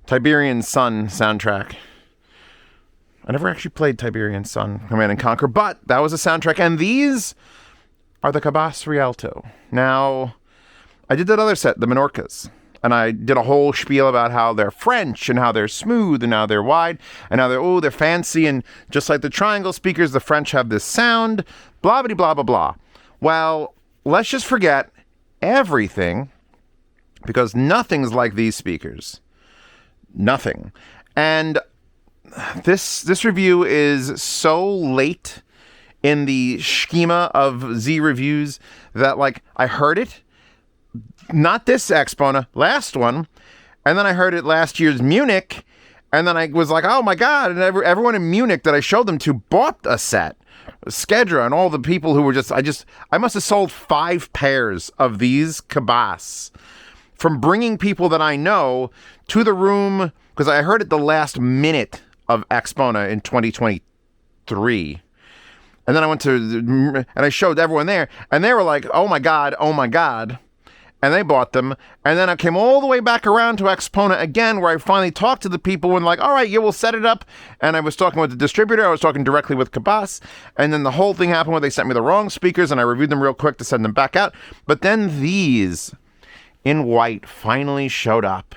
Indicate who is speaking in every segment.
Speaker 1: Tiberian Sun soundtrack. I never actually played Tiberian Sun, Command and Conquer, but that was a soundtrack. And these are the Cabasse Rialto. Now, I did that other set, the Menorcas. And I did a whole spiel about how they're French and how they're smooth and how they're wide and how they're fancy. And just like the triangle speakers, the French have this sound, blah, blah, blah, blah, blah. Well, let's just forget everything because nothing's like these speakers. Nothing. And this review is so late in the schema of Z reviews that, like, I heard it. Not this Exponent, last one. And then I heard it last year's Munich. And then I was like, oh my God. And everyone in Munich that I showed them to bought a set. Skedra and all the people who were I must have sold 5 pairs of these Cabasse from bringing people that I know to the room. Because I heard it the last minute of Exponent in 2023. And then I went to, and I showed everyone there. And they were like, oh my God, oh my God. And they bought them. And then I came all the way back around to Exponent again, where I finally talked to the people and like, all right, yeah, we'll set it up. And I was talking with the distributor. I was talking directly with Cabasse. And then the whole thing happened where they sent me the wrong speakers and I reviewed them real quick to send them back out. But then these in white finally showed up.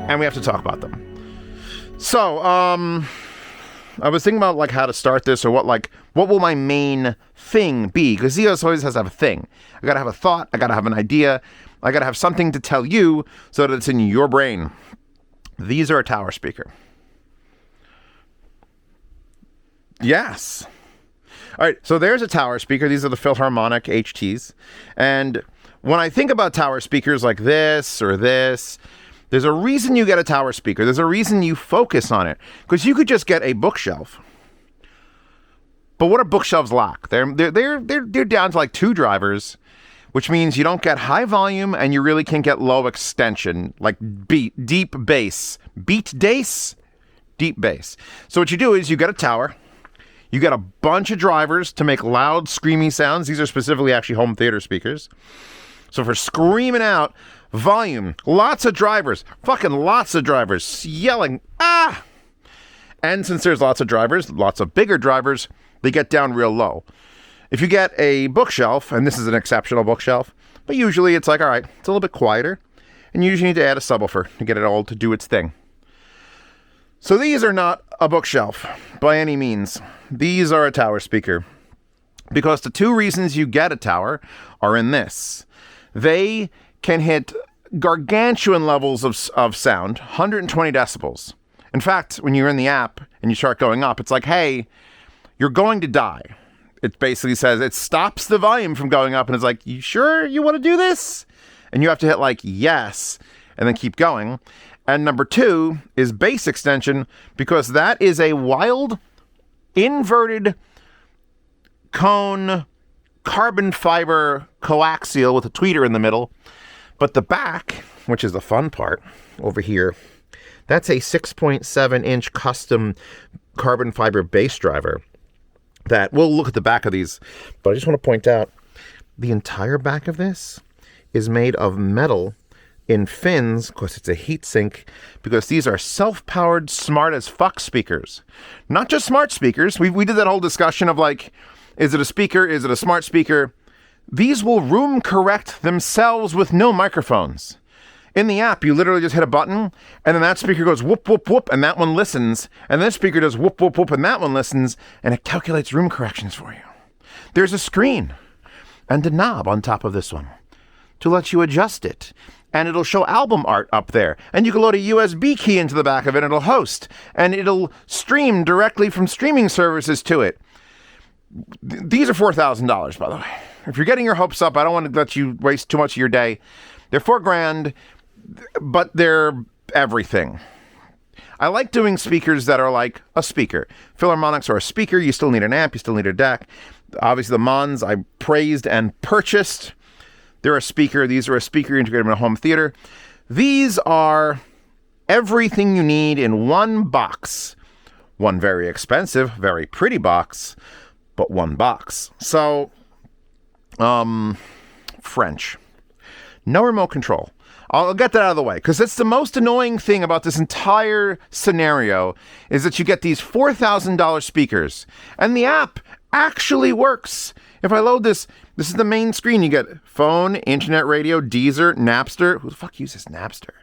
Speaker 1: And we have to talk about them. So, I was thinking about like how to start this or what will my main thing be? Because Zeos always has to have a thing. I gotta have a thought. I gotta have an idea. I gotta have something to tell you so that it's in your brain. These are a tower speaker. Yes. All right. So there's a tower speaker. These are the Philharmonic HTs. And when I think about tower speakers like this or this, there's a reason you get a tower speaker. There's a reason you focus on it. Because you could just get a bookshelf. But what are bookshelves like? They're down to like 2 drivers, which means you don't get high volume and you really can't get low extension, like deep bass. Deep bass. So what you do is you get a tower. You get a bunch of drivers to make loud, screamy sounds. These are specifically actually home theater speakers. So for screaming out, volume, lots of drivers, fucking lots of drivers, yelling, ah! And since there's lots of drivers, lots of bigger drivers, they get down real low. If you get a bookshelf, and this is an exceptional bookshelf, but usually it's like, all right, it's a little bit quieter, and you usually need to add a subwoofer to get it all to do its thing. So these are not a bookshelf by any means. These are a tower speaker. Because the 2 reasons you get a tower are in this. They can hit gargantuan levels of sound, 120 decibels. In fact, when you're in the app and you start going up, it's like, hey, you're going to die. It basically says it stops the volume from going up and it's like, you sure you want to do this? And you have to hit like yes and then keep going. And number 2 is bass extension because that is a wild inverted cone carbon fiber coaxial with a tweeter in the middle. But the back, which is the fun part over here, that's a 6.7-inch custom carbon fiber bass driver that we'll look at the back of these. But I just want to point out the entire back of this is made of metal in fins. Of course, it's a heat sink because these are self-powered smart as fuck speakers. Not just smart speakers. We did that whole discussion of like, is it a speaker? Is it a smart speaker? These will room correct themselves with no microphones. In the app, you literally just hit a button, and then that speaker goes whoop, whoop, whoop, and that one listens. And this speaker does whoop, whoop, whoop, and that one listens, and it calculates room corrections for you. There's a screen and a knob on top of this one to let you adjust it. And it'll show album art up there. And you can load a USB key into the back of it, and it'll host. And it'll stream directly from streaming services to it. These are $4,000, by the way. If you're getting your hopes up, I don't want to let you waste too much of your day. They're $4,000, but they're everything. I like doing speakers that are like a speaker. Philharmonics are a speaker. You still need an amp. You still need a DAC. Obviously, the Mons I praised and purchased. They're a speaker. These are a speaker integrated in a home theater. These are everything you need in one box. One very expensive, very pretty box, but one box. So French. No remote control. I'll get that out of the way, because that's the most annoying thing about this entire scenario, is that you get these $4,000 speakers, and the app actually works. If I load this is the main screen. You get phone, internet radio, Deezer, Napster. Who the fuck uses Napster?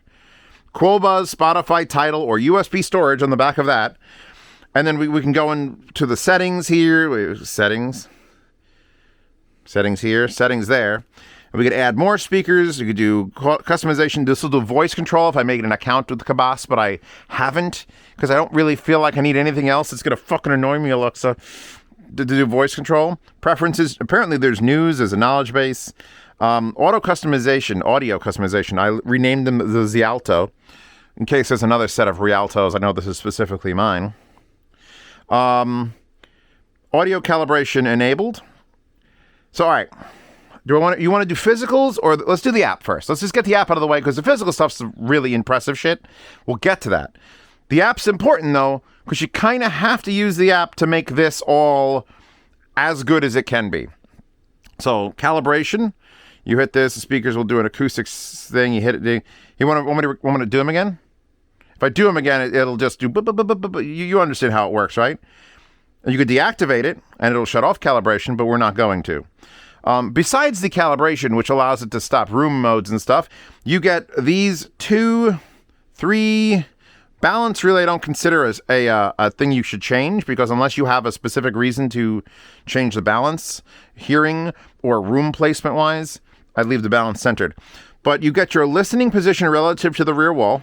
Speaker 1: Quobuzz, Spotify, Tidal, or USB storage on the back of that. And then we can go into the settings here. Settings here, settings there. We could add more speakers. You could do customization. This will do voice control if I make an account with Cabasse, but I haven't, because I don't really feel like I need anything else. It's going to fucking annoy me, Alexa, to do voice control. Preferences. Apparently there's news, there's a knowledge base. Audio customization. I renamed them the Rialto, in case there's another set of Rialtos. I know this is specifically mine. Audio calibration enabled. So, all right. You want to do physicals, or let's do the app first? Let's just get the app out of the way, because the physical stuff's really impressive shit. We'll get to that. The app's important, though, because you kind of have to use the app to make this all as good as it can be. So, calibration. You hit this, the speakers will do an acoustics thing. You hit it. You want me to do them again? If I do them again, it'll just do... You understand how it works, right? And you could deactivate it, and it'll shut off calibration, but we're not going to. Besides the calibration, which allows it to stop room modes and stuff, you get these 2, 3... Balance really I don't consider as a thing you should change, because unless you have a specific reason to change the balance, hearing or room placement wise, I'd leave the balance centered. But you get your listening position relative to the rear wall,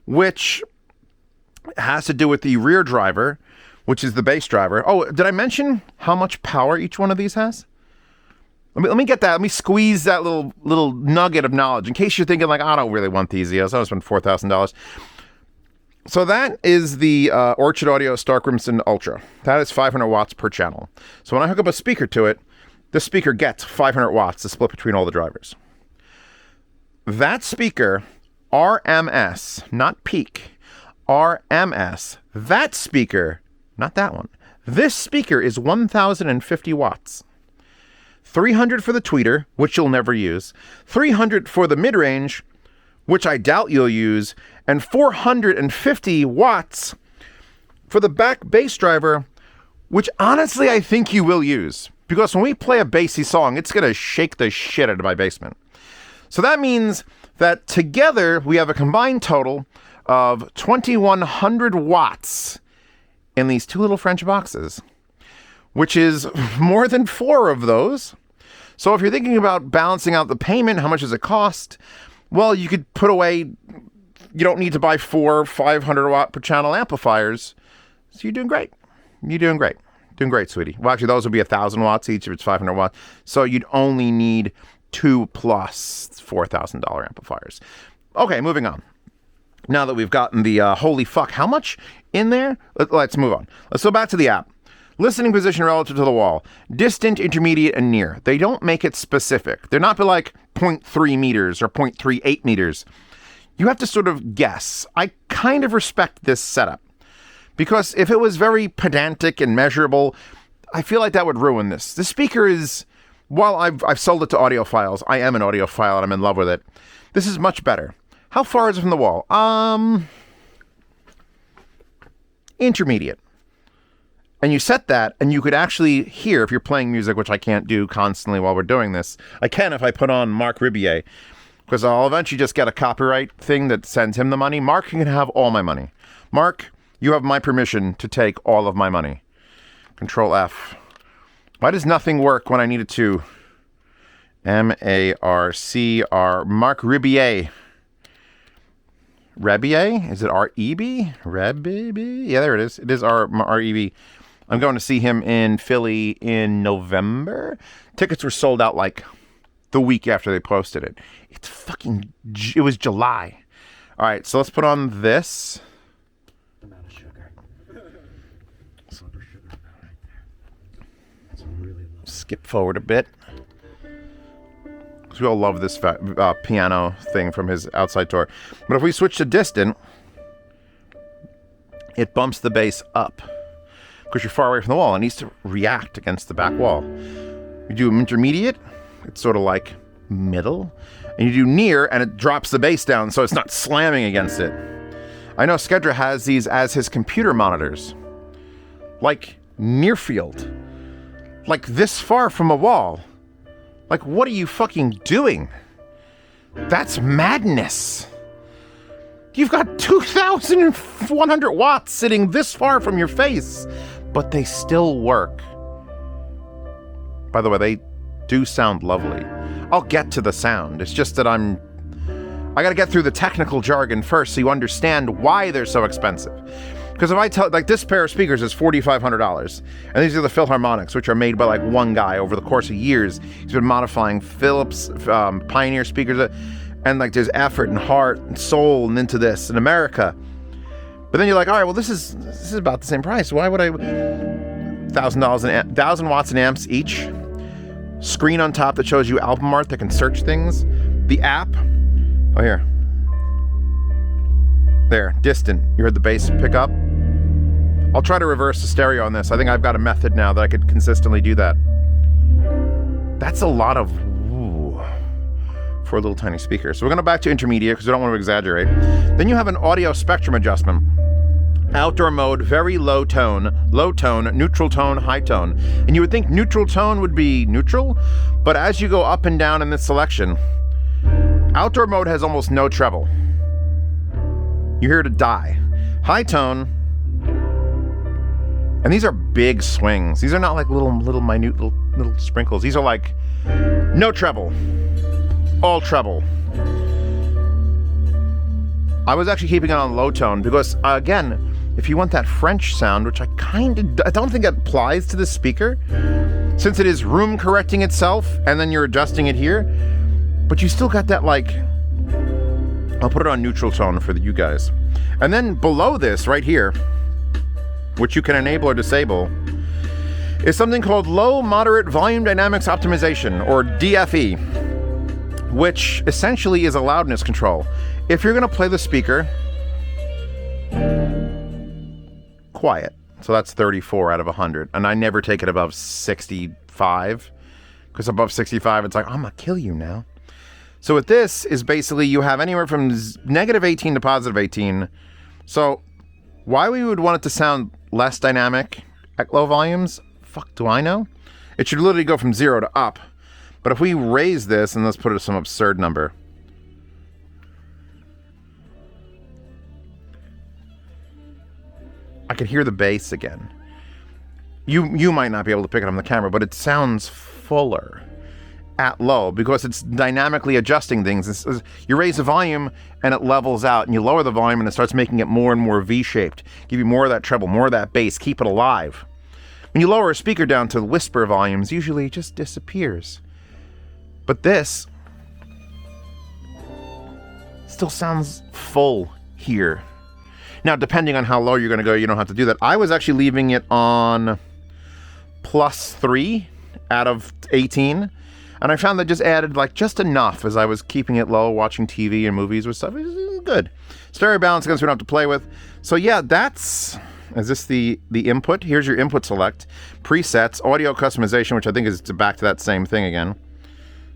Speaker 1: which has to do with the rear driver, which is the bass driver. Oh, did I mention how much power each one of these has? Let me get that. Let me squeeze that little nugget of knowledge in case you're thinking like, I don't really want these EOS. I spent $4,000. So that is the Orchard Audio Stark Crimson Ultra. That is 500 watts per channel. So when I hook up a speaker to it, this speaker gets 500 watts to split between all the drivers. That speaker, RMS, not peak, RMS, that speaker, not that one, this speaker is 1,050 watts. 300 for the tweeter, which you'll never use, 300 for the mid-range, which I doubt you'll use, and 450 watts for the back bass driver, which honestly I think you will use. Because when we play a bassy song, it's going to shake the shit out of my basement. So that means that together we have a combined total of 2,100 watts in these two little French boxes, which is more than 4 of those. So if you're thinking about balancing out the payment, how much does it cost? Well, you could put away, you don't need to buy 4 500 watt per channel amplifiers. So you're doing great. You're doing great. Doing great, sweetie. Well, actually, those would be 1,000 watts each if it's 500 watts. So you'd only need 2 plus $4,000 amplifiers. Okay, moving on. Now that we've gotten the holy fuck, how much in there? Let's move on. Let's go back to the app. Listening position relative to the wall. Distant, intermediate, and near. They don't make it specific. They're not like 0.3 meters or 0.38 meters. You have to sort of guess. I kind of respect this setup. Because if it was very pedantic and measurable, I feel like that would ruin this. The speaker is, while I've sold it to audiophiles, I am an audiophile and I'm in love with it. This is much better. How far is it from the wall? Intermediate. And you set that, and you could actually hear, if you're playing music, which I can't do constantly while we're doing this. I can if I put on Marc Rebbilet, because I'll eventually just get a copyright thing that sends him the money. Marc can have all my money. Marc, you have my permission to take all of my money. Control F. Why does nothing work when I need it to? M-A-R-C-R. Marc Rebbilet. Rebbilet? Is it R-E-B? Rebbilet? Yeah, there it is. It is R-E-B. I'm going to see him in Philly in November. Tickets were sold out like the week after they posted it. It was July. All right, so let's put on this.
Speaker 2: Amount of sugar. Silver sugar right there. That's really low.
Speaker 1: Skip forward a bit. Because we all love this piano thing from his outside tour. But if we switch to distant, it bumps the bass up. Because you're far away from the wall. It needs to react against the back wall. You do intermediate, it's sort of like middle. And you do near, and it drops the bass down so it's not slamming against it. I know Skedra has these as his computer monitors. Like near field. Like this far from a wall. Like, what are you fucking doing? That's madness. You've got 2,100 watts sitting this far from your face, but they still work. By the way, they do sound lovely. I'll get to the sound. It's just that I gotta get through the technical jargon first so you understand why they're so expensive. Because if I tell, like, this pair of speakers is $4,500, and these are the Philharmonics, which are made by like one guy over the course of years. He's been modifying Philips, Pioneer speakers, and like there's effort and heart and soul and into this in America. But then you're like, all right, well, this is about the same price. Why would I? $1,000 watts in amps each. Screen on top that shows you album art that can search things. The app. Oh, here. There, distant. You heard the bass pick up? I'll try to reverse the stereo on this. I think I've got a method now that I could consistently do that. That's a lot of woo for a little tiny speaker. So we're going to back to intermediate because we don't want to exaggerate. Then you have an audio spectrum adjustment. Outdoor mode, very low tone, neutral tone, high tone. And you would think neutral tone would be neutral, but as you go up and down in this selection, outdoor mode has almost no treble. You're here to die. High tone, and these are big swings. These are not like little minute little sprinkles. These are like no treble, all treble. I was actually keeping it on low tone because, again, if you want that French sound, which I don't think it applies to the speaker, since it is room correcting itself, and then you're adjusting it here, but you still got that, like, I'll put it on neutral tone for you guys. And then below this, right here, which you can enable or disable, is something called Low Moderate Volume Dynamics Optimization, or DFE, which essentially is a loudness control. If you're going to play the speaker quiet, so that's 34 out of 100, and I never take it above 65, because above 65 it's like, I'm gonna kill you now. So with this is basically you have anywhere from -18 to +18. So why we would want it to sound less dynamic at low volumes, fuck do I know? It should literally go from 0 to up. But if we raise this, and let's put it at some absurd number, I can hear the bass again. You might not be able to pick it up on the camera, but it sounds fuller at low because it's dynamically adjusting things. You raise the volume and it levels out, and you lower the volume and it starts making it more and more V-shaped. Give you more of that treble, more of that bass, keep it alive. When you lower a speaker down to whisper volumes, usually it just disappears. But this still sounds full here. Now, depending on how low you're going to go, you don't have to do that. I was actually leaving it on +3 out of 18. And I found that just added like just enough as I was keeping it low, watching TV and movies with stuff. It was good. Stereo balance against we don't have to play with. So yeah, is this the input? Here's your input select. Presets, audio customization, which I think is back to that same thing again.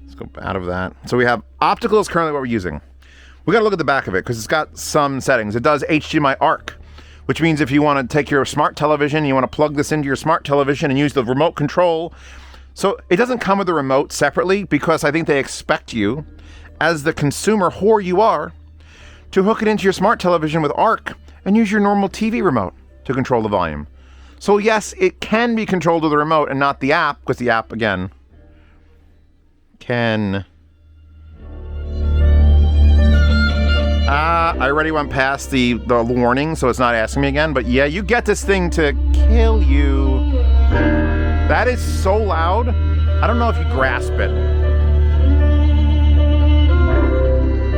Speaker 1: Let's go out of that. So we have optical is currently what we're using. We got to look at the back of it because it's got some settings. It does HDMI ARC, which means if you want to take your smart television, you want to plug this into your smart television and use the remote control. So it doesn't come with the remote separately because I think they expect you, as the consumer whore you are, to hook it into your smart television with ARC and use your normal TV remote to control the volume. So yes, it can be controlled with the remote and not the app, because the app, again, can... I already went past the warning, so it's not asking me again. But yeah, you get this thing to kill you. That is so loud. I don't know if you grasp it.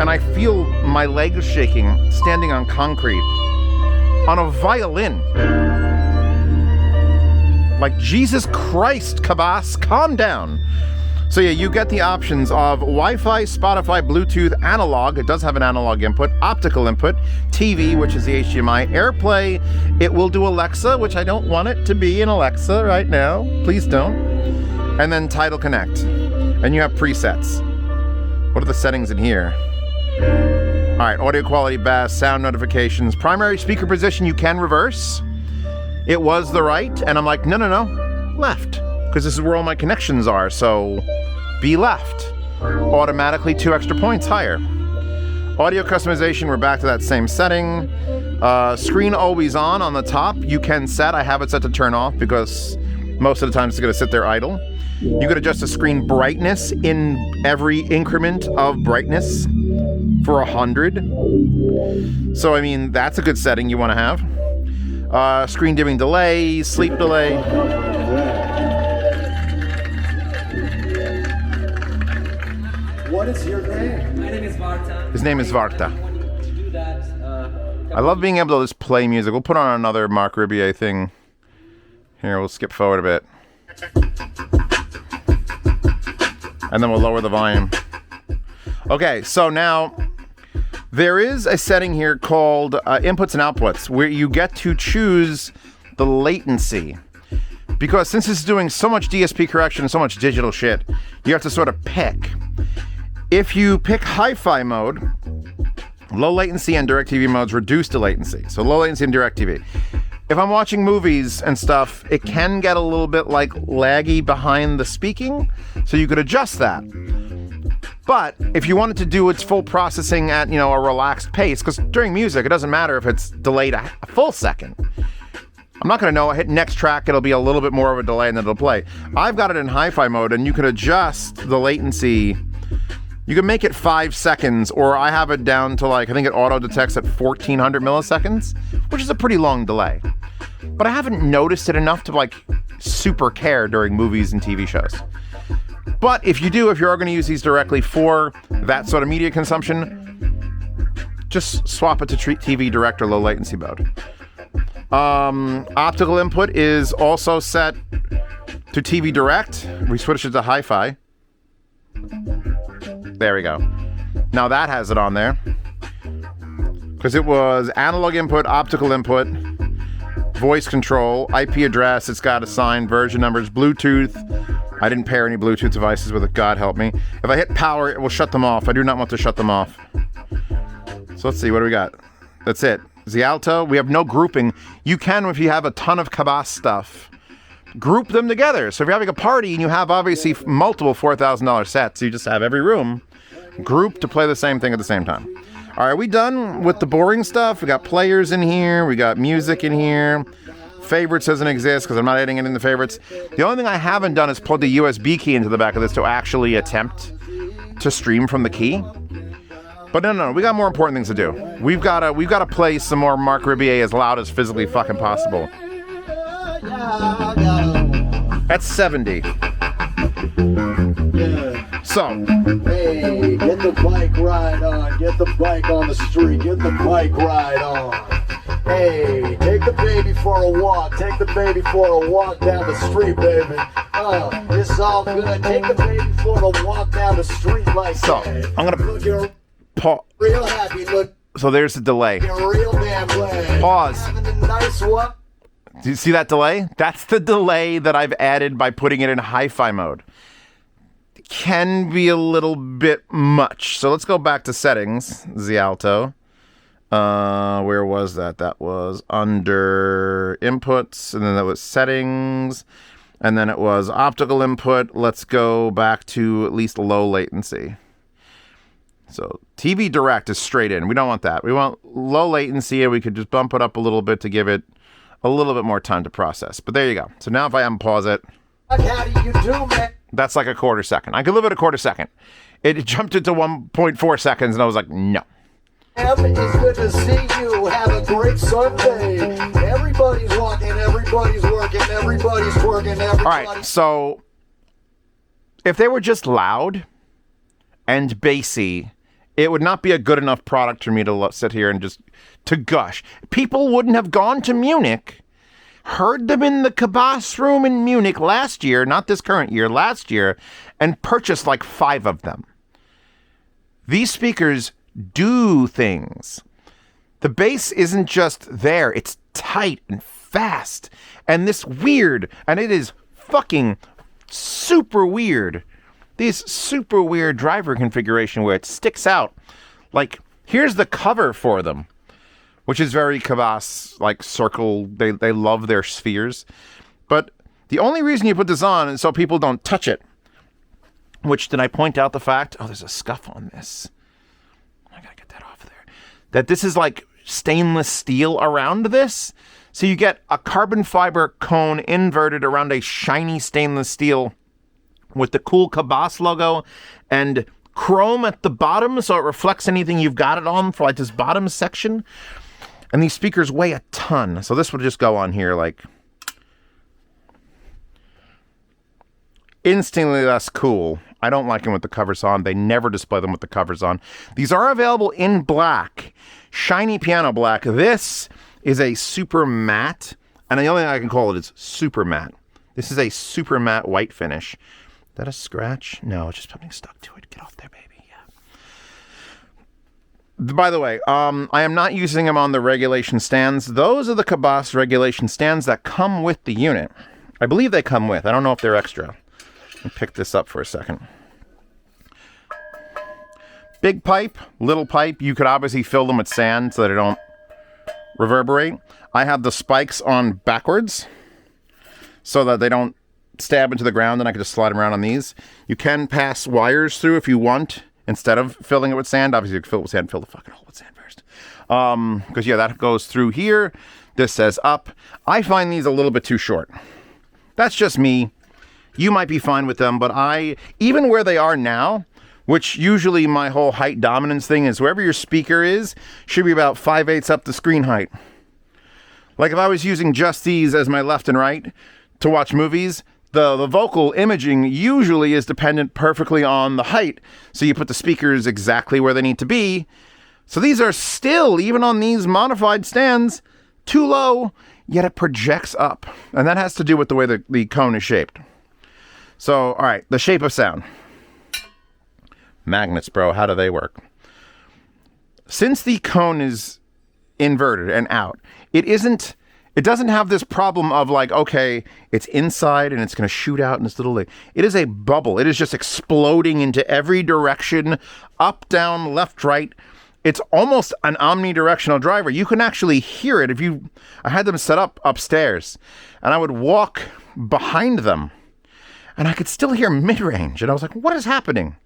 Speaker 1: And I feel my legs shaking, standing on concrete, on a violin. Like, Jesus Christ, Cabasse, calm down. So yeah, you get the options of Wi-Fi, Spotify, Bluetooth, analog. It does have an analog input, optical input, TV, which is the HDMI, AirPlay. It will do Alexa, which I don't want it to be an Alexa right now. Please don't. and then Tidal Connect. And you have presets. What are the settings in here? All right, audio quality, bass, sound notifications, primary speaker position you can reverse. It was the right, and I'm like, no, left, because this is where all my connections are, so be left. Automatically 2 extra points higher. Audio customization, we're back to that same setting. Screen always on the top, you can set. I have it set to turn off because most of the time it's going to sit there idle. You could adjust the screen brightness in every increment of brightness for 100. So, I mean, that's a good setting you want to have. Screen dimming delay, sleep delay.
Speaker 2: What is your name?
Speaker 3: My name is Varta.
Speaker 1: His name is Varta.
Speaker 3: To do that,
Speaker 1: I love being able to just play music. We'll put on another Marc Rebbilet thing. Here, we'll skip forward a bit. And then we'll lower the volume. Okay, so now there is a setting here called inputs and outputs where you get to choose the latency. Because since it's doing so much DSP correction and so much digital shit, you have to sort of pick. If you pick hi-fi mode, low latency and DirecTV modes reduce the latency. So low latency and DirecTV. If I'm watching movies and stuff, it can get a little bit like laggy behind the speaking, so you could adjust that. But if you wanted to do its full processing at, a relaxed pace, because during music, it doesn't matter if it's delayed a full second. I'm not going to know. I hit next track, it'll be a little bit more of a delay and then it'll play. I've got it in hi-fi mode, and you can adjust the latency. You can make it 5 seconds, or I have it down to I think it auto detects at 1400 milliseconds, which is a pretty long delay. But I haven't noticed it enough to super care during movies and TV shows. But if you're going to use these directly for that sort of media consumption, just swap it to TV direct or low latency mode. Optical input is also set to TV direct. We switched it to hi-fi. There we go. Now that has it on there. Because it was analog input, optical input, voice control, IP address, it's got assigned version numbers, Bluetooth. I didn't pair any Bluetooth devices with it, God help me. If I hit power, it will shut them off. I do not want to shut them off. So let's see, what do we got? That's it. Rialto, we have no grouping. You can, if you have a ton of Cabasse stuff, group them together. So if you're having a party and you have obviously multiple $4,000 sets, you just have every room grouped to play the same thing at the same time. All right, we done with the boring stuff. We got players in here. We got music in here. Favorites doesn't exist because I'm not adding it in the favorites. The only thing I haven't done is plug the USB key into the back of this to actually attempt to stream from the key. But no, we got more important things to do. We've got to play some more Marc Rebbilet as loud as physically fucking possible. That's 70.
Speaker 2: Yeah.
Speaker 1: So.
Speaker 2: Hey, get the bike ride on. Get the bike on the street. Get the bike ride on. Hey, take the baby for a walk. Take the baby for a walk down the street, baby. It's all good. Take the baby for a walk down the street like
Speaker 1: so,
Speaker 2: that.
Speaker 1: I'm gonna
Speaker 2: look, you're
Speaker 1: real
Speaker 2: happy. Look.
Speaker 1: So there's the delay.
Speaker 2: You're real damn glad.
Speaker 1: Pause.
Speaker 2: Having a nice walk.
Speaker 1: Do you see that delay? That's the delay that I've added by putting it in hi-fi mode. It can be a little bit much. So let's go back to settings, Rialto. Where was that? That was under inputs, and then that was settings, and then it was optical input. Let's go back to at least low latency. So TV direct is straight in. We don't want that. We want low latency, and we could just bump it up a little bit to give it a little bit more time to process. But there you go. So now if I unpause it,
Speaker 2: How do you do, man?
Speaker 1: that's like a quarter second. I could live at a quarter second. It jumped it to 1.4 seconds, and I was like, no.
Speaker 2: It's good to see you. Have a great Sunday. Everybody's walking, everybody's working, everybody's twerking, everybody's...
Speaker 1: All right, so if they were just loud and bassy, it would not be a good enough product for me to sit here and just to gush. People wouldn't have gone to Munich, heard them in the Cabasse room in Munich last year, not this current year, last year, and purchased like 5 of them. These speakers do things. The bass isn't just there, it's tight and fast and this weird, and it is fucking super weird. These super weird driver configuration where it sticks out. Like, here's the cover for them, which is very Cabasse, like circle. They love their spheres. But the only reason you put this on is so people don't touch it. Which, did I point out the fact? Oh, there's a scuff on this. I gotta get that off there. That this is like stainless steel around this. So you get a carbon fiber cone inverted around a shiny stainless steel with the cool Cabasse logo and chrome at the bottom so it reflects anything you've got it on for like this bottom section. And these speakers weigh a ton. So this would just go on here like instantly less cool. I don't like them with the covers on. They never display them with the covers on. These are available in black, shiny piano black. This is a super matte, and the only thing I can call it is super matte. This is a super matte white finish. Is that a scratch? No, it's just something stuck to it. Get off there, baby. Yeah. By the way, I am not using them on the regulation stands. Those are the Cabasse regulation stands that come with the unit. I believe they come with. I don't know if they're extra. Let me pick this up for a second. Big pipe, little pipe. You could obviously fill them with sand so that they don't reverberate. I have the spikes on backwards so that they don't stab into the ground, and I can just slide them around on these. You can pass wires through if you want instead of filling it with sand. Obviously, you can fill it with sand. Fill the fucking hole with sand first. Because, yeah, that goes through here. This says up. I find these a little bit too short. That's just me. You might be fine with them, but even where they are now, which usually my whole height dominance thing is wherever your speaker is, should be about 5/8 up the screen height. Like if I was using just these as my left and right to watch movies, the vocal imaging usually is dependent perfectly on the height. So you put the speakers exactly where they need to be. So these are still, even on these modified stands, too low, yet it projects up. And that has to do with the way the cone is shaped. So, all right, the shape of sound. Magnets, bro, how do they work? Since the cone is inverted and out, it doesn't have this problem of like, okay, it's inside and it's going to shoot out in this little thing. It is a bubble. It is just exploding into every direction, up, down, left, right. It's almost an omnidirectional driver. You can actually hear it. I had them set up upstairs and I would walk behind them and I could still hear mid-range. And I was like, what is happening?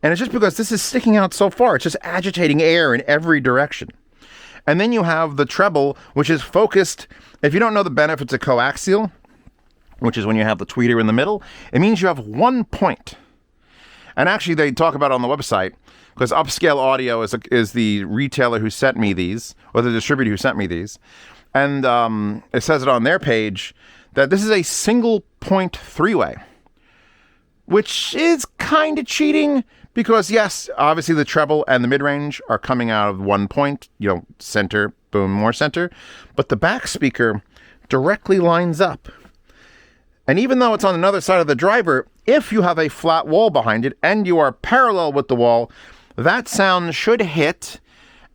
Speaker 1: And it's just because this is sticking out so far. It's just agitating air in every direction. And then you have the treble, which is focused. If you don't know the benefits of coaxial, which is when you have the tweeter in the middle, it means you have one point. And actually, they talk about it on the website, because Upscale Audio is the retailer who sent me these, or the distributor who sent me these. And it says it on their page that this is a single point three-way, which is kind of cheating. Because, yes, obviously the treble and the mid-range are coming out of one point, center, boom, more center. But the back speaker directly lines up. And even though it's on another side of the driver, if you have a flat wall behind it and you are parallel with the wall, that sound should hit.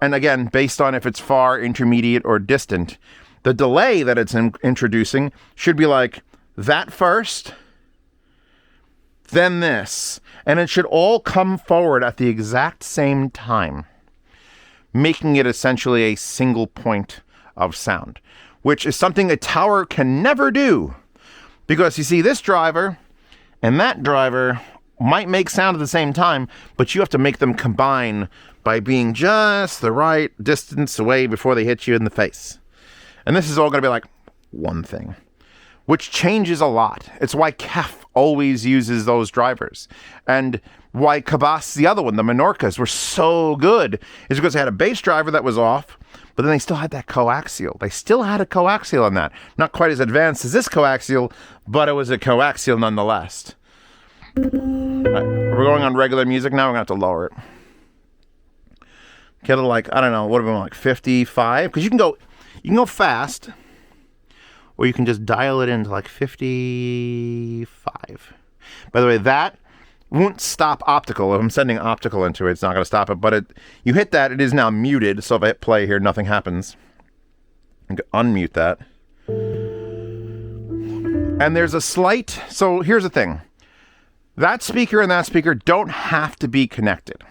Speaker 1: And again, based on if it's far, intermediate, or distant, the delay that it's introducing should be like that first, then this. And it should all come forward at the exact same time, making it essentially a single point of sound, which is something a tower can never do. Because you see, this driver and that driver might make sound at the same time, but you have to make them combine by being just the right distance away before they hit you in the face. And this is all going to be like one thing, which changes a lot. It's why Kef always uses those drivers. And why Cabasse, the other one, the Menorcas, were so good is because they had a bass driver that was off, but then they still had that coaxial. They still had a coaxial on that. Not quite as advanced as this coaxial, but it was a coaxial nonetheless. All right, we're going on regular music now. We're going to have to lower it. Get it like, I don't know, what about like 55? Because you can go fast, or you can just dial it into like 55. By the way, that won't stop optical. If I'm sending optical into it, it's not going to stop it. But you hit that, it is now muted. So if I hit play here, nothing happens. I can unmute that. And there's a slight... So here's the thing. That speaker and that speaker don't have to be connected.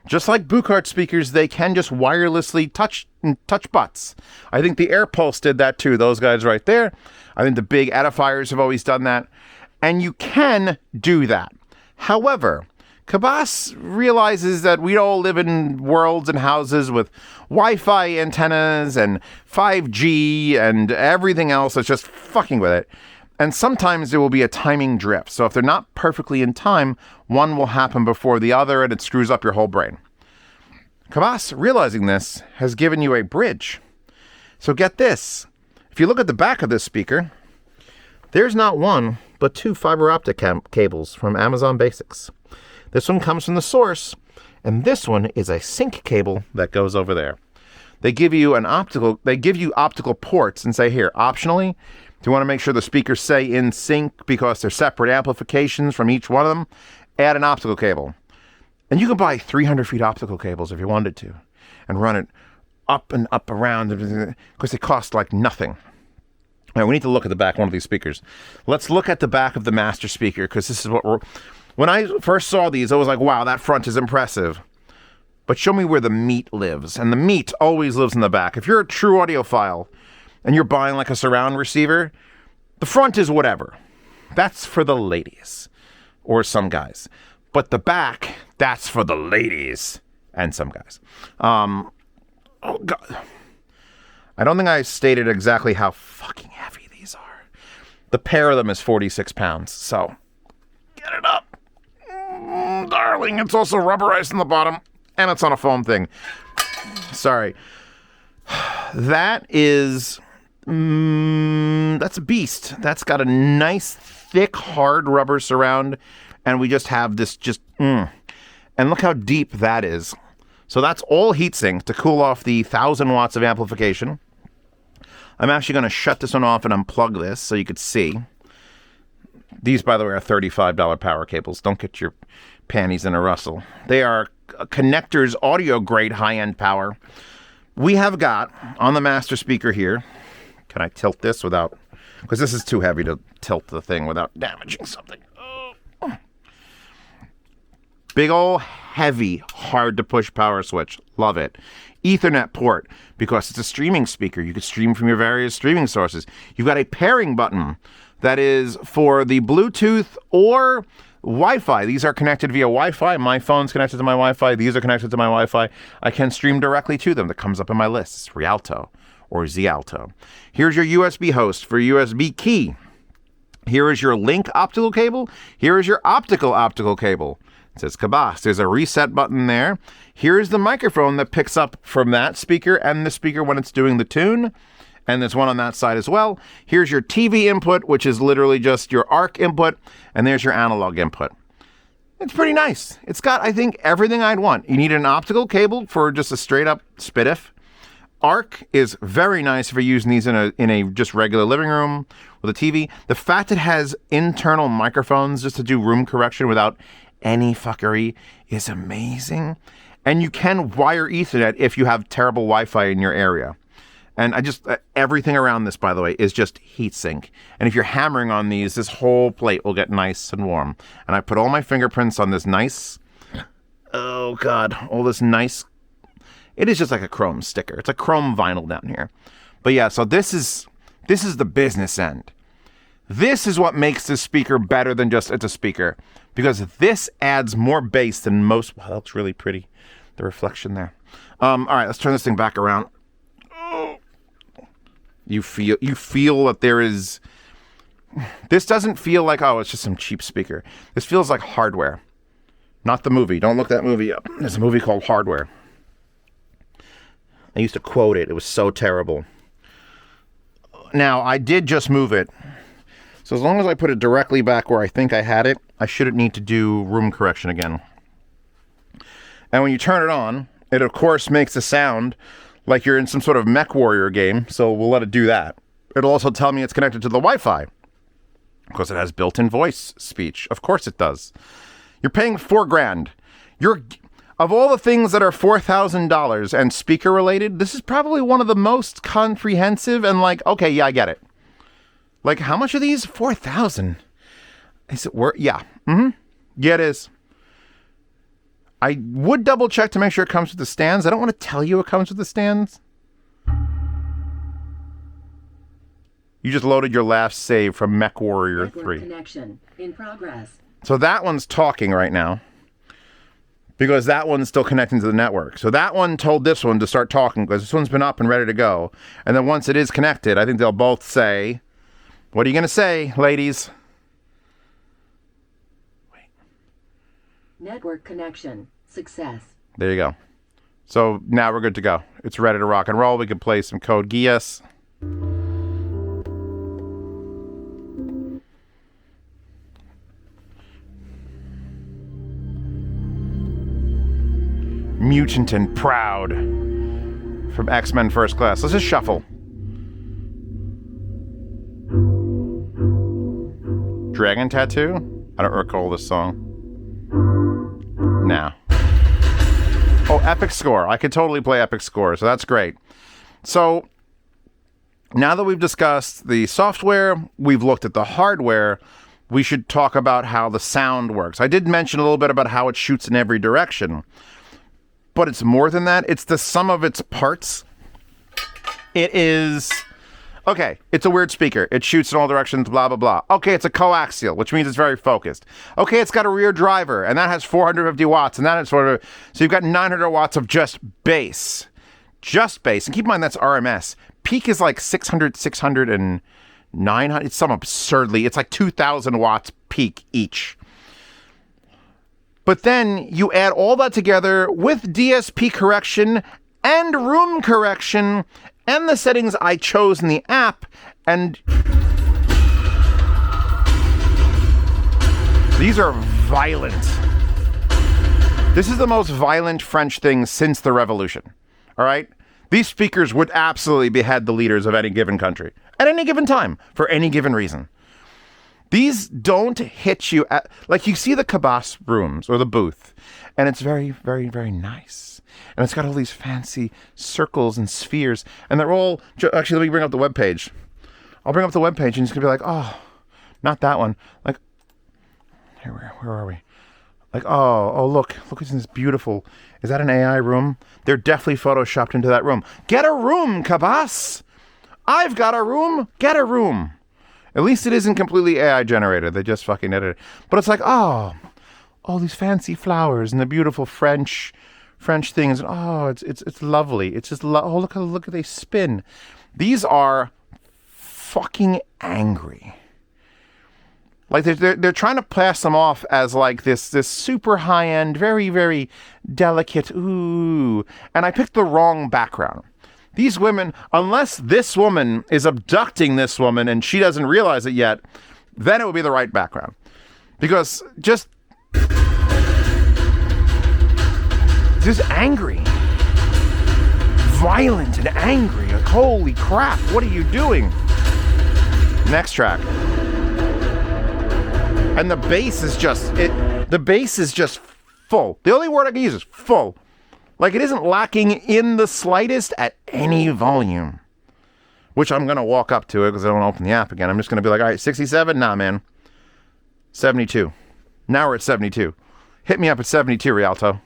Speaker 1: Just like Buchart speakers, they can just wirelessly touch butts. I think the AirPulse did that too. Those guys right there. I think the big edifiers have always done that. And you can do that. However, Cabasse realizes that we all live in worlds and houses with Wi-Fi antennas and 5G and everything else that's just fucking with it. And sometimes there will be a timing drift. So if they're not perfectly in time, one will happen before the other and it screws up your whole brain. Cabasse, realizing this, has given you a bridge. So get this. If you look at the back of this speaker, there's not one, but two fiber optic cables from Amazon Basics. This one comes from the source, and this one is a sync cable that goes over there. They give you optical ports and say, here, optionally, do you want to make sure the speakers say in sync because they're separate amplifications from each one of them? Add an optical cable. And you can buy 300 feet optical cables if you wanted to and run it up and up around because they cost like nothing. All right, we need to look at the back of one of these speakers. Let's look at the back of the master speaker because this is what when I first saw these, I was like, wow, that front is impressive. But show me where the meat lives. And the meat always lives in the back. If you're a true audiophile, and you're buying like a surround receiver, the front is whatever. That's for the ladies. Or some guys. But the back, that's for the ladies. And some guys. Oh, God. I don't think I stated exactly how fucking heavy these are. The pair of them is 46 pounds. So, get it up. Darling, it's also rubberized in the bottom. And it's on a foam thing. Sorry. That is... that's a beast. That's got a nice, thick, hard rubber surround, and we just have this And look how deep that is. So that's all heatsink to cool off the 1,000 watts of amplification. I'm actually going to shut this one off and unplug this so you could see. These, by the way, are $35 power cables. Don't get your panties in a rustle. They are connectors, audio-grade, high-end power. We have got, on the master speaker here, can I tilt this without... Because this is too heavy to tilt the thing without damaging something. Oh. Big ol' heavy, hard-to-push power switch. Love it. Ethernet port, because it's a streaming speaker. You can stream from your various streaming sources. You've got a pairing button that is for the Bluetooth or Wi-Fi. These are connected via Wi-Fi. My phone's connected to my Wi-Fi. These are connected to my Wi-Fi. I can stream directly to them. That comes up in my list. It's Rialto or Zeospantera. Here's your USB host for USB key. Here is your link optical cable. Here is your optical cable. It says Cabasse. There's a reset button there. Here's the microphone that picks up from that speaker and the speaker when it's doing the tune. And there's one on that side as well. Here's your TV input, which is literally just your ARC input. And there's your analog input. It's pretty nice. It's got, I think, everything I'd want. You need an optical cable for just a straight up SPDIF. ARC is very nice for using these in a just regular living room with a TV. The fact it has internal microphones just to do room correction without any fuckery is amazing. And you can wire Ethernet if you have terrible Wi-Fi in your area. And everything around this, by the way, is just heatsink. And if you're hammering on these, this whole plate will get nice and warm. And I put all my fingerprints on this nice, oh God, all this nice, it is just like a chrome sticker. It's a chrome vinyl down here. But yeah, so this is the business end. This is what makes this speaker better than just it's a speaker. Because this adds more bass than most, wow, that looks really pretty. The reflection there. All right, let's turn this thing back around. You feel that there is... This doesn't feel like, oh, it's just some cheap speaker. This feels like hardware. Not the movie. Don't look that movie up. There's a movie called Hardware. I used to quote it. It was so terrible. Now, I did just move it. So as long as I put it directly back where I think I had it, I shouldn't need to do room correction again. And when you turn it on, it of course makes a sound like you're in some sort of mech warrior game, so we'll let it do that. It'll also tell me it's connected to the Wi-Fi, because it has built-in voice speech. Of course it does. You're paying $4,000. Of all the things that are $4,000 and speaker-related, this is probably one of the most comprehensive and like, okay, yeah, I get it. Like, how much are these? $4,000. Is it worth? Yeah. Mm-hmm. Yeah, it is. I would double check to make sure it comes with the stands. I don't want to tell you it comes with the stands. You just loaded your last save from MechWarrior 3.
Speaker 4: Connection in progress.
Speaker 1: So that one's talking right now because that one's still connecting to the network. So that one told this one to start talking because this one's been up and ready to go. And then once it is connected, I think they'll both say, what are you going to say, ladies?
Speaker 4: Wait. Network connection. Success.
Speaker 1: There you go. So now we're good to go. It's ready to rock and roll. We can play some Code Geass. Mutant and Proud from X-Men First Class. Let's just shuffle. Dragon Tattoo? I don't recall this song. Nah. Oh, Epic Score. I could totally play Epic Score, so that's great. So, now that we've discussed the software, we've looked at the hardware, we should talk about how the sound works. I did mention a little bit about how it shoots in every direction. But it's more than that. It's the sum of its parts. It is... Okay, it's a weird speaker. It shoots in all directions, blah, blah, blah. Okay, it's a coaxial, which means it's very focused. Okay, it's got a rear driver, and that has 450 watts, and that is sort of... So you've got 900 watts of just bass. Just bass. And keep in mind, that's RMS. Peak is like 600, and 900. It's some absurdly... It's like 2,000 watts peak each. But then you add all that together with DSP correction and room correction and the settings I chose in the app, and these are violent. This is the most violent French thing since the revolution. All right? These speakers would absolutely behead the leaders of any given country at any given time for any given reason. These don't hit you at, like you see the Cabasse rooms or the booth, and it's very, very, very nice. And it's got all these fancy circles and spheres, and they're all, actually, let me bring up the webpage. I'll bring up the webpage, and it's going to be like, oh, not that one. Like, here, where are we? Like, oh, look what's in this beautiful, is that an AI room? They're definitely photoshopped into that room. Get a room, Cabasse! I've got a room, get a room. At least it isn't completely AI generated. They just fucking edited it. But it's like, oh, all these fancy flowers and the beautiful French things. And oh, it's lovely. It's just oh, look at they spin. These are fucking angry. Like they're trying to pass them off as like this super high end, very, very delicate. Ooh, and I picked the wrong background. These women, unless this woman is abducting this woman and she doesn't realize it yet, then it would be the right background. Because just angry. Violent and angry. Like, holy crap, what are you doing? Next track. And the bass is just, full. The only word I can use is full. Like, it isn't lacking in the slightest at any volume. Which I'm going to walk up to it because I don't want to open the app again. I'm just going to be like, all right, 67? Nah, man. 72. Now we're at 72. Hit me up at 72, Rialto.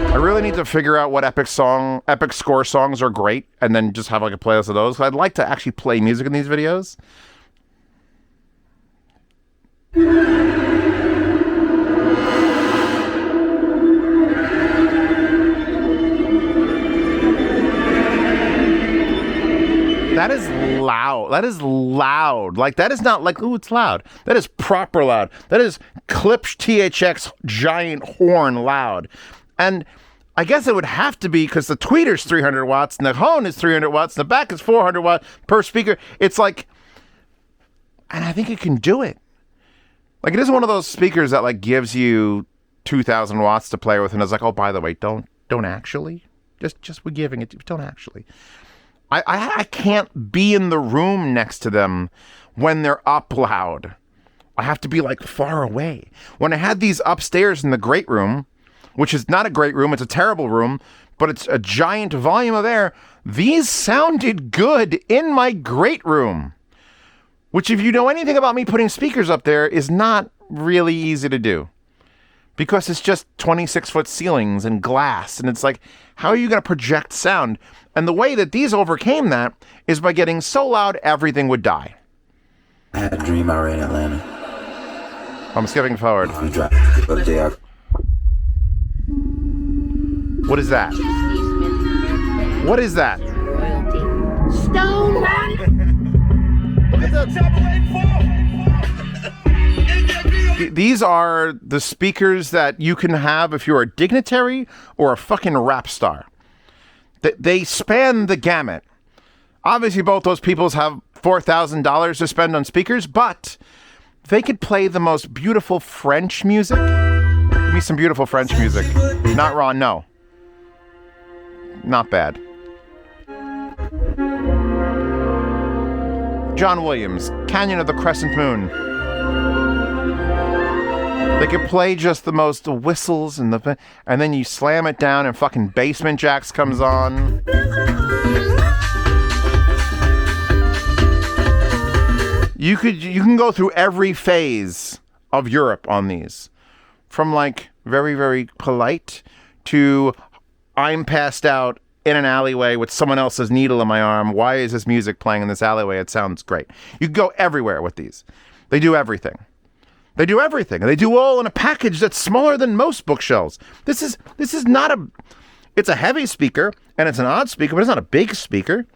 Speaker 1: I really need to figure out what epic score songs are great and then just have like a playlist of those. I'd like to actually play music in these videos. That is loud. That is loud. Like, that is not like, ooh, it's loud. That is proper loud. That is Klipsch THX giant horn loud. And I guess it would have to be because the tweeter's 300 watts and the hone is 300 watts and the back is 400 watts per speaker. It's like, and I think it can do it. Like, it is one of those speakers that like gives you 2,000 watts to play with, and it's like, oh, by the way, don't actually. Just we're giving it. Don't actually. I can't be in the room next to them when they're up loud. I have to be like far away. When I had these upstairs in the great room, which is not a great room, it's a terrible room, but it's a giant volume of air. These sounded good in my great room, which, if you know anything about me putting speakers up there, is not really easy to do because it's just 26-foot ceilings and glass. And it's like, how are you going to project sound? And the way that these overcame that is by getting so loud everything would die.
Speaker 5: I had a dream I ran Atlanta.
Speaker 1: I'm skipping forward. What is that? What is that?
Speaker 6: Stone
Speaker 1: These are the speakers that you can have if you're a dignitary or a fucking rap star. They span the gamut. Obviously, both those peoples have $4,000 to spend on speakers, but they could play the most beautiful French music. Give me some beautiful French music. Not raw, no. Not bad. John Williams, Canyon of the Crescent Moon. They could play just the most whistles and then you slam it down and fucking Basement Jacks comes on. You can go through every phase of Europe on these. From like very, very polite to I'm passed out in an alleyway with someone else's needle in my arm. Why is this music playing in this alleyway? It sounds great. You can go everywhere with these. They do everything. They do everything. And they do all in a package that's smaller than most bookshelves. This is not it's a heavy speaker and it's an odd speaker, but it's not a big speaker.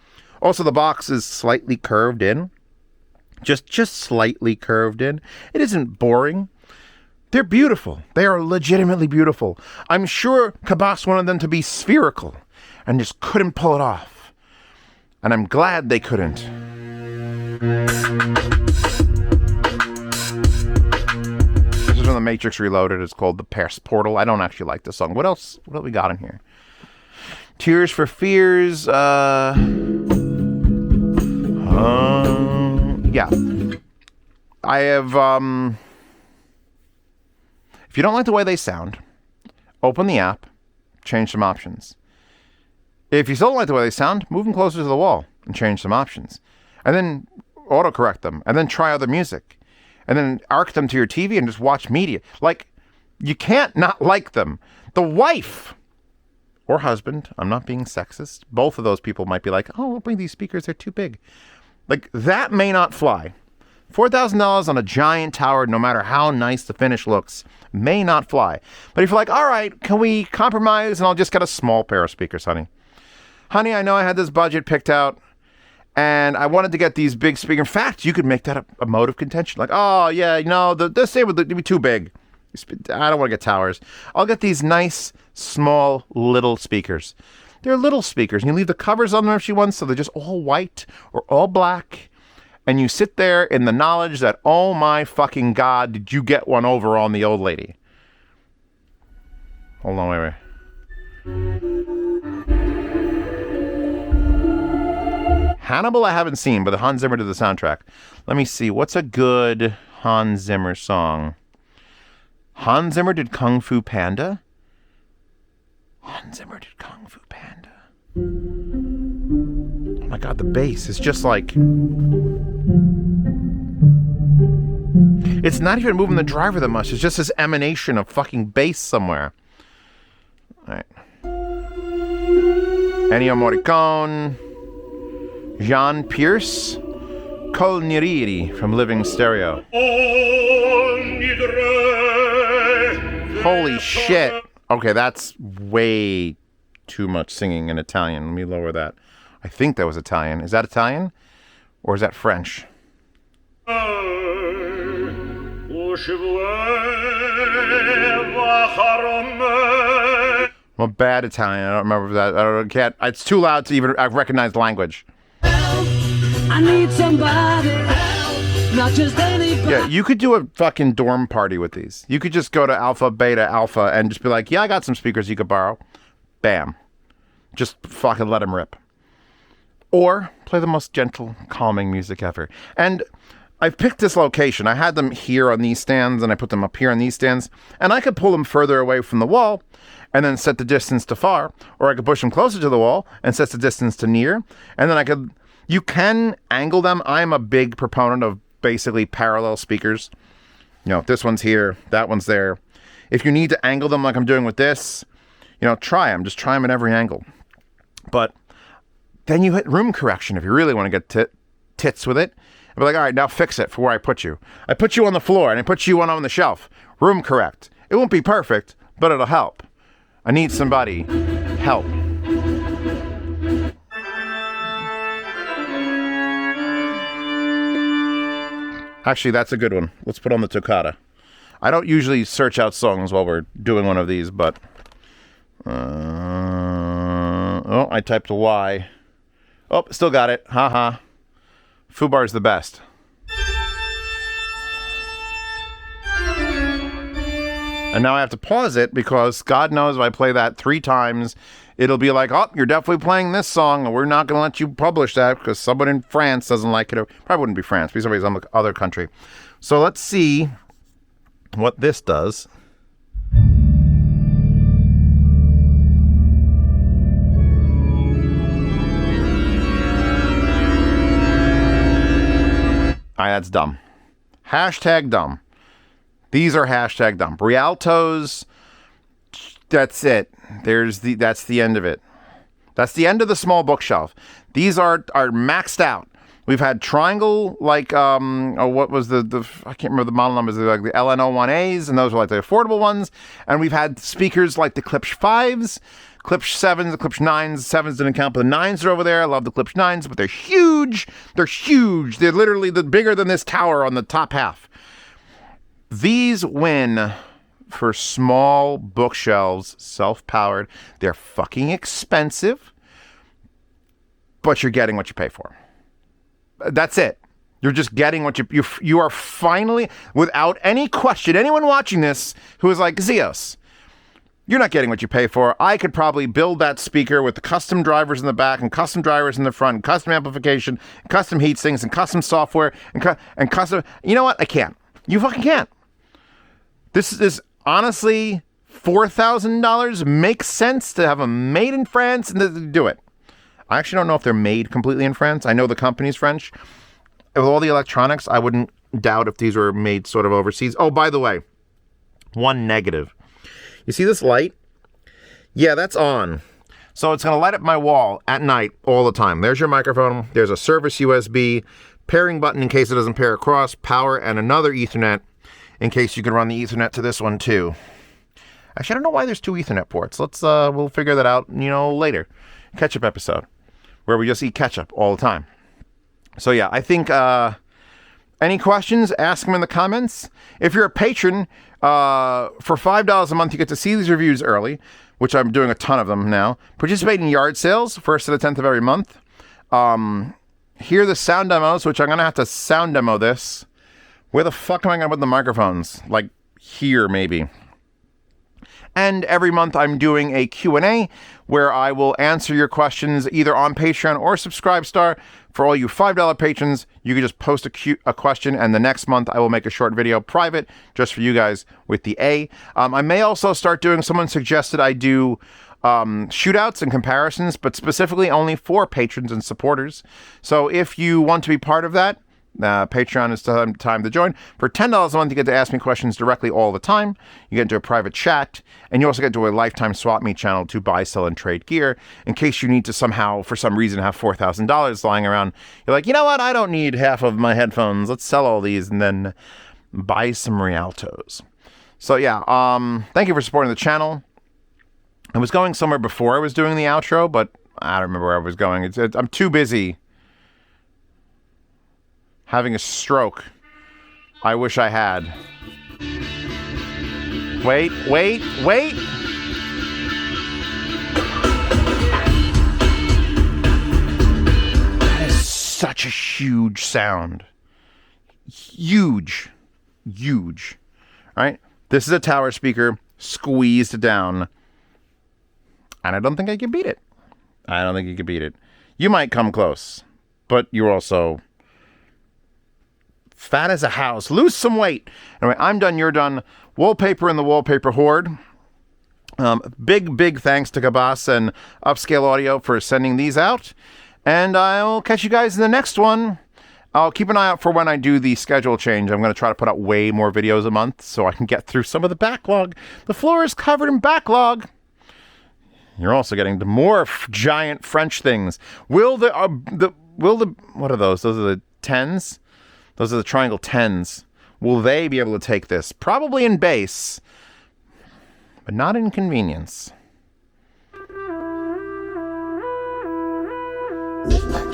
Speaker 1: Also, the box is slightly curved in. Just slightly curved in. It isn't boring. They're beautiful. They are legitimately beautiful. I'm sure Cabasse wanted them to be spherical and just couldn't pull it off. And I'm glad they couldn't. This is from The Matrix Reloaded. It's called The Past Portal. I don't actually like this song. What else? What we got in here? Tears for Fears. Yeah. I have, if you don't like the way they sound, open the app, change some options. If you still don't like the way they sound, move them closer to the wall and change some options. And then autocorrect them. And then try other music. And then arc them to your TV and just watch media. Like, you can't not like them. The wife or husband, I'm not being sexist, both of those people might be like, oh, I'll bring these speakers, they're too big. Like, that may not fly. $4,000 on a giant tower, no matter how nice the finish looks, may not fly. But if you're like, all right, can we compromise and I'll just get a small pair of speakers, honey? Honey, I know I had this budget picked out and I wanted to get these big speakers. In fact, you could make that a mode of contention. Like, oh, yeah, this thing would be too big. I don't want to get towers. I'll get these nice, small, little speakers. They're little speakers, and you leave the covers on them if she wants, so they're just all white or all black. And you sit there in the knowledge that, oh my fucking God, did you get one over on the old lady? Hold on, wait. Hannibal I haven't seen, but the Hans Zimmer did the soundtrack. Let me see, what's a good Hans Zimmer song? Hans Zimmer did Kung Fu Panda? Hans Zimmer did Kung Fu Panda. Oh my God, the bass is just like... It's not even moving the driver that much. It's just this emanation of fucking bass somewhere. All right. Ennio Morricone. Jean Pierce. Col Niriri from Living Stereo. Holy shit. Okay, that's way too much singing in Italian. Let me lower that. I think that was Italian. Is that Italian? Or is that French? I'm a bad Italian. I don't remember that. I can't. It's too loud to even recognize the language.
Speaker 6: I need somebody help, not just anybody.
Speaker 1: Yeah, you could do a fucking dorm party with these. You could just go to Alpha, Beta, Alpha, and just be like, yeah, I got some speakers you could borrow. Bam. Just fucking let them rip. Or play the most gentle, calming music ever. And I've picked this location. I had them here on these stands, and I put them up here on these stands, and I could pull them further away from the wall and then set the distance to far, or I could push them closer to the wall and set the distance to near, and then you can angle them. I'm a big proponent of basically parallel speakers. You know, this one's here, that one's there. If you need to angle them like I'm doing with this, you know, try them. Just try them at every angle. But then you hit room correction if you really want to get tits with it. I'll be like, all right, now fix it for where I put you. I put you on the floor and I put you on the shelf. Room correct. It won't be perfect, but it'll help. I need somebody help. Actually, that's a good one. Let's put on the toccata. I don't usually search out songs while we're doing one of these, but... oh, I typed a Y. Oh, still got it. Haha. Fubar's the best. And now I have to pause it because God knows if I play that 3 times, it'll be like, oh, you're definitely playing this song, and we're not going to let you publish that because someone in France doesn't like it. Or probably wouldn't be France, but somebody's some other country. So let's see what this does. That's dumb. Hashtag dumb. These are hashtag dumb. Rialtos, that's it. That's the end of it. That's the end of the small bookshelf. These are maxed out. We've had triangle, like, what was the I can't remember the model numbers, like the LN01As, and those were like the affordable ones. And we've had speakers like the Klipsch 5s, Klipsch 7s, the Klipsch 9s. 7s didn't count, but the 9s are over there. I love the Klipsch 9s, but they're huge. They're huge. They're literally bigger than this tower on the top half. These win for small bookshelves, self-powered. They're fucking expensive, but you're getting what you pay for. That's it. You're just getting what you are finally, without any question, anyone watching this who is like, Zeos, you're not getting what you pay for. I could probably build that speaker with the custom drivers in the back and custom drivers in the front, and custom amplification, and custom heat sinks, and custom software, and custom... You know what? I can't. You fucking can't. This is honestly $4,000 makes sense to have them made in France and to do it. I actually don't know if they're made completely in France. I know the company's French. With all the electronics, I wouldn't doubt if these were made sort of overseas. Oh, by the way, one negative. You see this light? Yeah, that's on. So it's going to light up my wall at night all the time. There's your microphone. There's a service USB, pairing button in case it doesn't pair across, power, and another Ethernet in case you can run the Ethernet to this one too. Actually, I don't know why there's 2 Ethernet ports. We'll figure that out, later. Ketchup episode where we just eat ketchup all the time. So yeah, I think any questions, ask them in the comments. If you're a patron, for $5 a month, you get to see these reviews early, which I'm doing a ton of them now. Participate in yard sales, 1st to the 10th of every month. Hear the sound demos, which I'm going to have to sound demo this. Where the fuck am I going to put the microphones? Like here, maybe. And every month I'm doing a Q&A where I will answer your questions either on Patreon or Subscribestar. For all you $5 patrons, you can just post a question, and the next month I will make a short video private just for you guys with the A. I may also start doing, someone suggested I do shootouts and comparisons, but specifically only for patrons and supporters. So if you want to be part of that, Patreon is time to join. For $10 a month, you get to ask me questions directly all the time. You get into a private chat, and you also get into a lifetime swap meet channel to buy, sell, and trade gear. In case you need to somehow, for some reason, have $4,000 lying around, you're like, you know what? I don't need half of my headphones. Let's sell all these and then buy some Rialtos. So yeah, thank you for supporting the channel. I was going somewhere before I was doing the outro, but I don't remember where I was going. I'm too busy having a stroke. I wish I had. Wait. That is such a huge sound. Huge. Right? This is a tower speaker squeezed down. And I don't think I can beat it. You might come close, but you're also fat as a house. Lose some weight. Anyway, I'm done. You're done. Wallpaper in the Wallpaper Horde. Big thanks to Cabasse and Upscale Audio for sending these out. And I'll catch you guys in the next one. I'll keep an eye out for when I do the schedule change. I'm going to try to put out way more videos a month so I can get through some of the backlog. The floor is covered in backlog. You're also getting the more giant French things. What are those? Those are the 10s? Those are the triangle 10s. Will they be able to take this? Probably in bass, but not in convenience.
Speaker 5: Lift my